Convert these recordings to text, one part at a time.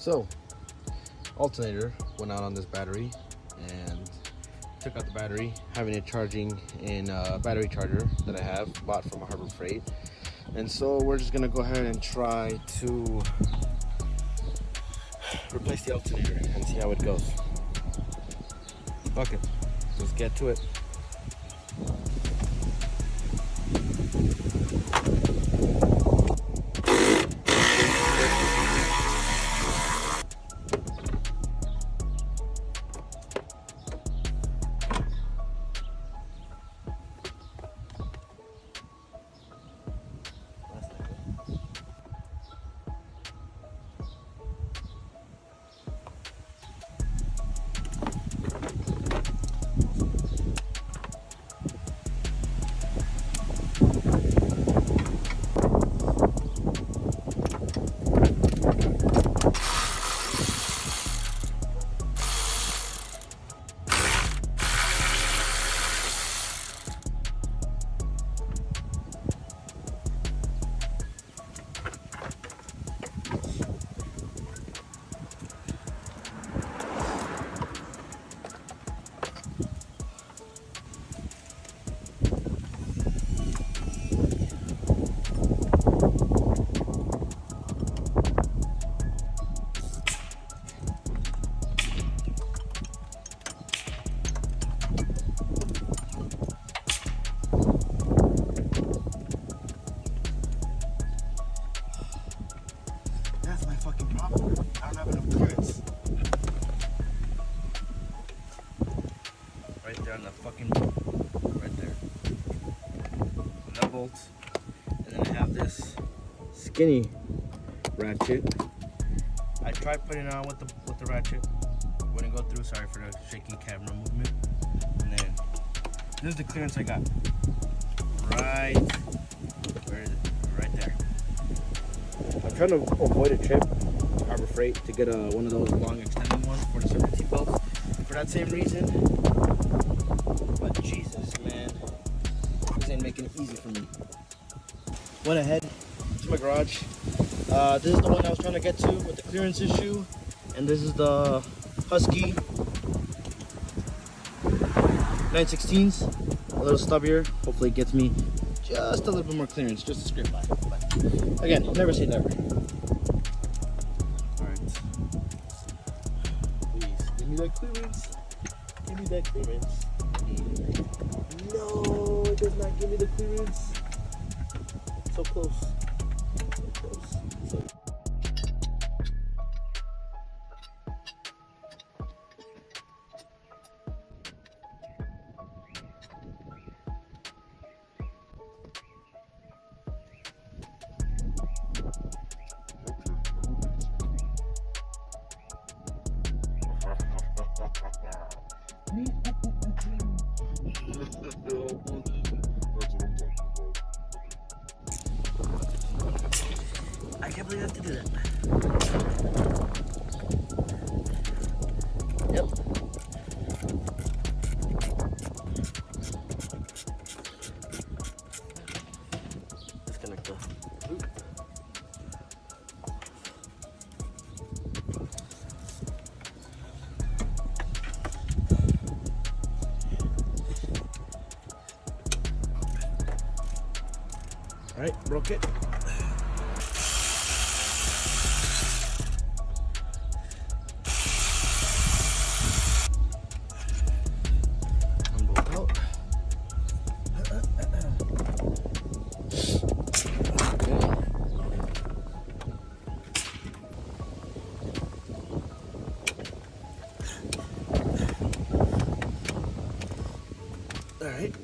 So, alternator went out on this battery and took out the battery, having it charging in a battery charger that I have bought from Harbor Freight. And so we're just gonna go ahead and try to replace the alternator and see how it goes. Fuck it, let's get to it. That's my fucking problem. I don't have enough clearance. Right there on the fucking bolt. Right there. That bolt. And then I have this skinny ratchet. I tried putting it on with the ratchet. Wouldn't go through. Sorry for the shaky camera movement. And then this is the clearance I got. Right. Where is it? Right there. I'm trying to avoid a trip to Harbor Freight to get one of those long extended ones for the certain seat belts for that same reason. But Jesus, man, this ain't making it easy for me. Went ahead to my garage. This is the one I was trying to get to with the clearance issue, and this is the Husky 916s. A little stubbier. Hopefully it gets me just a little bit more clearance, just a scrape by. But again, never say never. Alright. Please, give me that clearance. Give me that clearance. No, it does not give me the clearance. It's so close. So close. So I can't believe I have to do that. Yep. Disconnect the loop. All right, broke it. All right.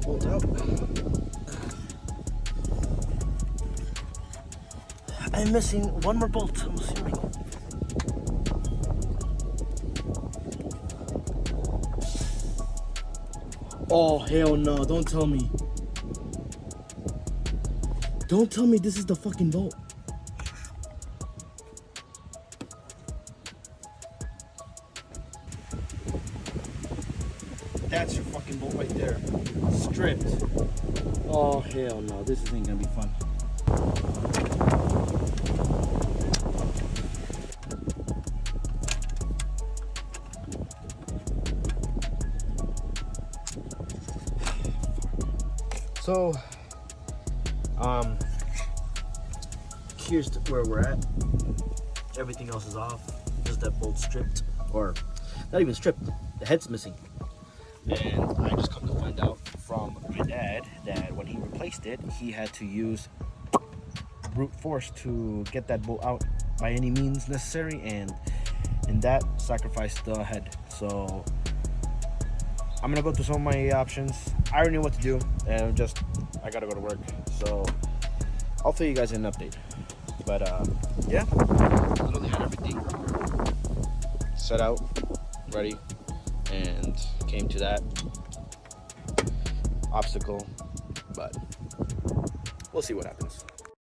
Bolt out. I'm missing one more bolt, I'm assuming. Oh, hell no, don't tell me. Don't tell me this is the fucking bolt. That's your fucking bolt right there. Stripped. Oh hell no, this isn't gonna be fun. So, here's where we're at. Everything else is off. Just that bolt stripped, or not even stripped. The head's missing. And I just come to find out from my dad that when he replaced it, he had to use brute force to get that bolt out by any means necessary, and that sacrificed the head. So I'm gonna go through some of my options. I already know what to do, and I gotta go to work. So I'll fill you guys in an update. But yeah, literally had everything set out, ready, and came to that obstacle. But we'll see what happens.